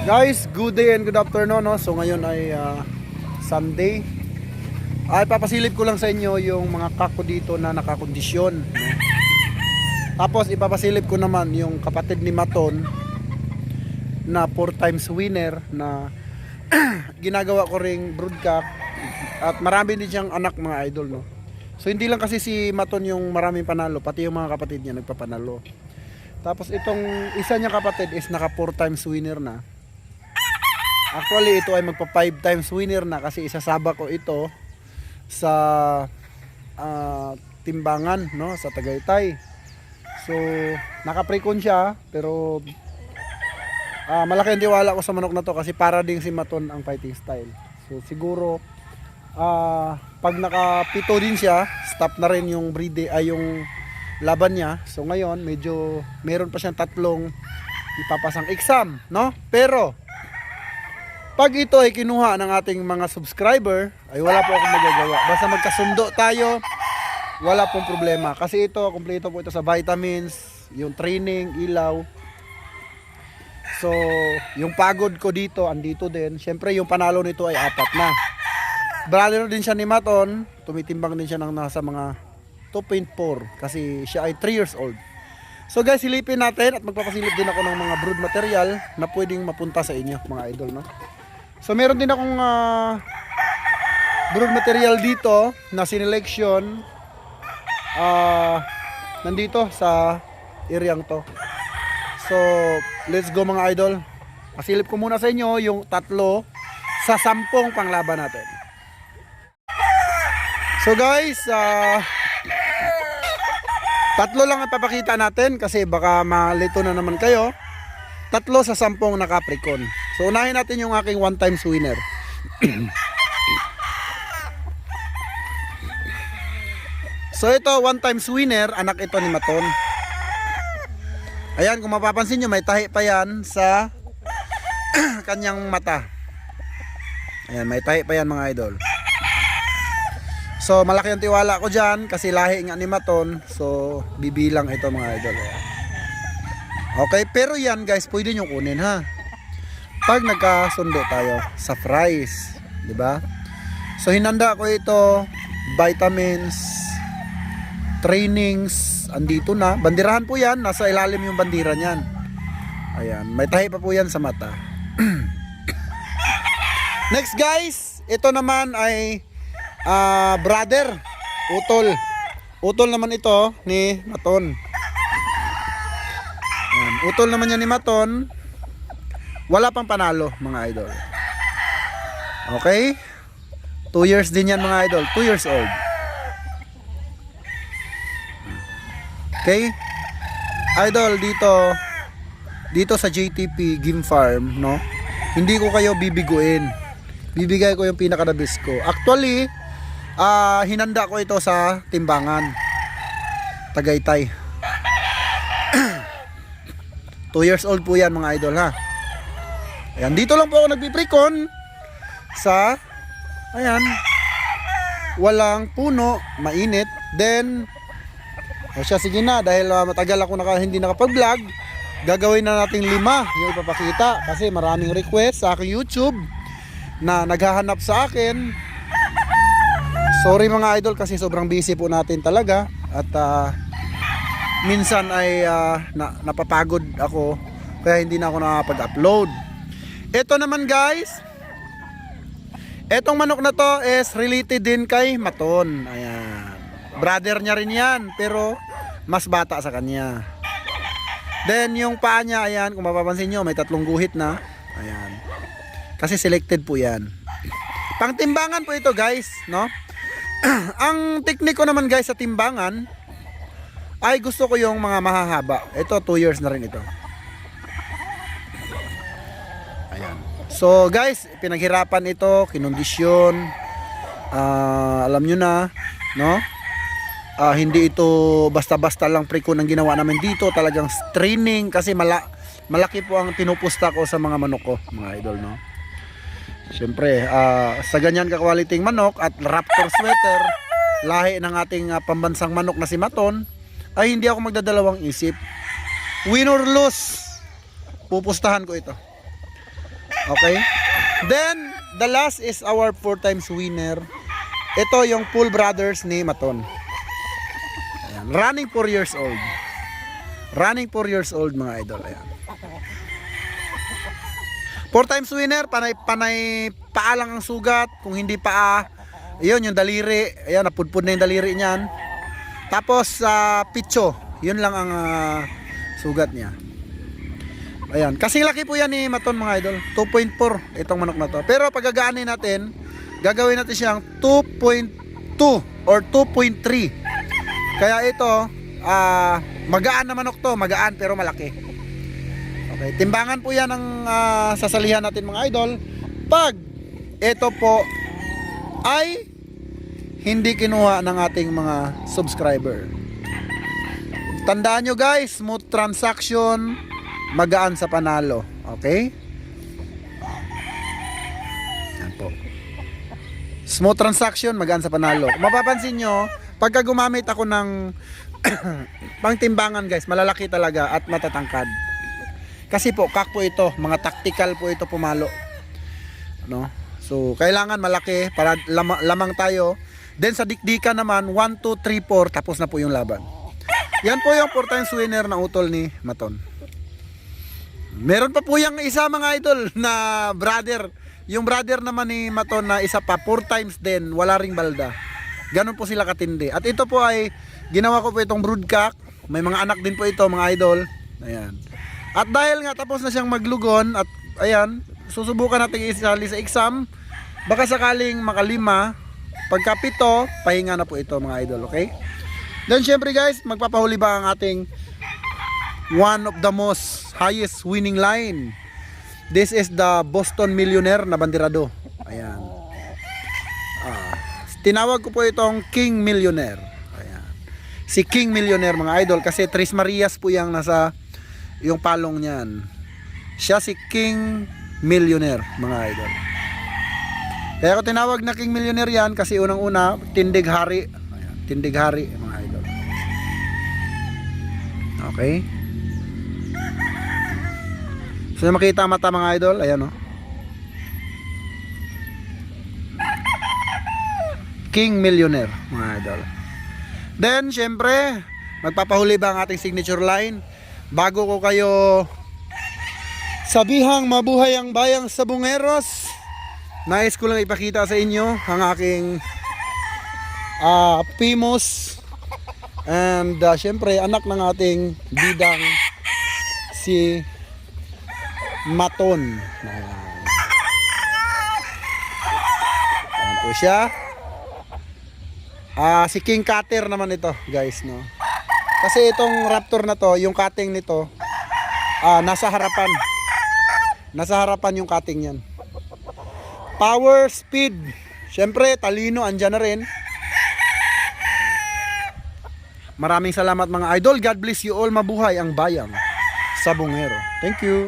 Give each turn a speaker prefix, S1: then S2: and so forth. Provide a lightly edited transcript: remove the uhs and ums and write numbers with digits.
S1: Guys, good day and good afternoon, no? So ngayon ay Sunday. Ay papasilip ko lang sa inyo yung mga kako dito na nakakondisyon, no? Tapos ipapasilip ko naman yung kapatid ni Maton na 4 times winner na ginagawa ko ring broadcast at marami din siyang anak, mga idol, no? So hindi lang kasi si Maton yung maraming panalo, pati yung mga kapatid niya nagpapanalo. Tapos itong isa niyang kapatid is naka 4 times winner na. Actually ito ay magpa 5 times winner na kasi isasaba ko ito sa timbangan, no, sa Tagaytay. So naka-precon siya, pero malaki ang tiwala ko sa manok na to kasi para ding si Maton ang fighting style. So siguro pag nakapito din siya, stop na rin yung yung laban niya. So ngayon medyo meron pa siyang 3 ipapasang exam, no? Pero pag ito ay kinuha ng ating mga subscriber, ay wala po akong magagawa. Basta magkasundo tayo, wala pong problema. Kasi ito, kumpleto po ito sa vitamins, yung training, ilaw. So, yung pagod ko dito, andito din. Siyempre, yung panalo nito ay 4 na. Brother din siya ni Maton, tumitimbang din siya ng nasa mga 2.4 kasi siya ay 3 years old. So guys, silipin natin at magpapasilip din ako ng mga brood material na pwedeng mapunta sa inyo, mga idol, no? So meron din akong brood material dito na sinelection nandito sa areang to. So let's go, mga idol. Pasilip ko muna sa inyo yung 3 sa 10 panglaban natin. So guys, 3 lang ang papakita natin kasi baka malito na naman kayo. 3 sa 10 naka-precon. So unahin natin yung aking 1 times winner. So ito, 1 times winner, anak ito ni Maton. Ayan, kung mapapansin nyo, may tahi pa yan sa kanyang mata. Ayan, may tahi pa yan, mga idol. So malaki ang tiwala ko dyan kasi lahi nga ni Maton. So bibilang ito, mga idol. Ayan. Okay, pero yan guys, pwede nyo kunin, ha, pag nagkasundo tayo sa price, di ba? So hinanda ko ito, vitamins, trainings, andito na. Bandirahan po yan, nasa ilalim yung bandira niyan. Ayan, may tahi pa po yan sa mata. Next guys, ito naman ay brother, utol. Utol naman ito ni Maton. Ayan, utol naman yan ni Maton. Wala pang panalo, mga idol. Okay? 2 years din yan, mga idol. 2 years old. Okay? Idol, dito sa JTP Game Farm, no? Hindi ko kayo bibiguin. Bibigay ko yung pinaka-the-best ko. Actually, hinanda ko ito sa timbangan Tagaytay. 2 years old po yan, mga idol, ha. Ayan, dito lang po ako nagpiprecon sa, ayan, walang puno, mainit. Then o siya, sige na, dahil matagal ako hindi nakapag-vlog, gagawin na natin 5 yung ipapakita kasi maraming request sa aking YouTube na naghahanap sa akin. Sorry, mga idol, kasi sobrang busy po natin talaga at minsan ay napapagod ako kaya hindi na ako nakapag-upload. Ito naman guys, etong manok na to is related din kay Maton. Ayan, brother niya rin yan, pero mas bata sa kanya. Then yung paa niya, ayan, kung mapapansin nyo, may 3 guhit na. Ayan, kasi selected po yan. Pang timbangan po ito guys, no? Ang teknik ko naman guys sa timbangan ay gusto ko yung mga mahahaba. Ito 2 years na rin ito. Ayan. So guys, pinaghirapan ito, kinondisyon. Alam nyo na, no? Hindi ito basta-basta lang precon ang ginawa namin dito. Talagang training kasi malaki po ang pinupusta ko sa mga manok ko, mga idol, no? Siyempre, sa ganyan ka-quality manok at Raptor sweater, lahi ng ating pambansang manok na si Maton, ay hindi ako magdadalawang isip. Win or lose, pupustahan ko ito. Okay? Then, the last is our 4 times winner. Ito yung Pool Brothers ni Maton. Ayan. Running 4 years old. Running 4 years old mga idol. Ayan. 4 times winner, panay paa lang ang sugat. Kung hindi paa, yun yung daliri. Ayan, napudpud na yung daliri niyan. Tapos pitso, yun lang ang sugat niya. Ayan, kasing laki po yan ni Maton mga idol. 2.4 itong manok na to. Pero pagagaanin natin, gagawin natin siyang 2.2 or 2.3. Kaya ito, magaan na manok to, magaan pero malaki. Okay, timbangan po yan ang sasalihan natin mga idol. Pag ito po ay hindi kinuha ng ating mga subscriber. Tandaan nyo guys, smooth transaction, magaan sa panalo. Okay? Yan po. Smooth transaction, magaan sa panalo. Kung mapapansin nyo, pagka gumamit ako ng pangtimbangan guys, malalaki talaga at matatangkad. Kasi po, kak po ito, mga tactical po ito pumalo. No? So, kailangan malaki para lamang tayo. Then sa dikdikan naman, 1, 2, 3, 4, tapos na po yung laban. Yan po yung 4 times winner na utol ni Maton. Meron pa po yung isa mga idol na brother. Yung brother naman ni Maton na isa pa, 4 times din, wala ring balda. Ganon po sila katindi. At ito po ay, ginawa ko po itong broodcock. May mga anak din po ito mga idol. Ayan. At dahil nga tapos na siyang maglugon, at ayan, susubukan natin isali sa exam. Baka sakaling makalima, pagka 7, pahinga na po ito mga idol, okay? Then syempre guys, magpapahuli ba ang ating one of the most highest winning line. This is the Boston Millionaire na bandirado. Ayan. Tinawag ko po itong King Millionaire. Ayan. Si King Millionaire mga idol kasi Tres Marias po yung nasa yung palong niyan. Siya si King Millionaire mga idol. Kaya ko tinawag na King Millionaire yan kasi unang-una tindig hari. Ayan. Tindig hari mga idol. Okay. So makita mata mga idol, ayan o. King Millionaire mga idol. Then syempre, magpapahuli ba ang ating signature line? Bago ko kayo sabihang mabuhay ang bayang Sabongeros, nais ko lang ipakita sa inyo ang aking famous and syempre anak ng ating bidang si Maton. Ayan po siya. Si King Cutter naman ito guys, no? Kasi itong Raptor na to, yung cutting nito nasa harapan. Nasa harapan yung cutting niyan. Power, speed, syempre talino andyan na rin. Maraming salamat mga idol. God bless you all. Mabuhay ang bayang Sabongero. Thank you.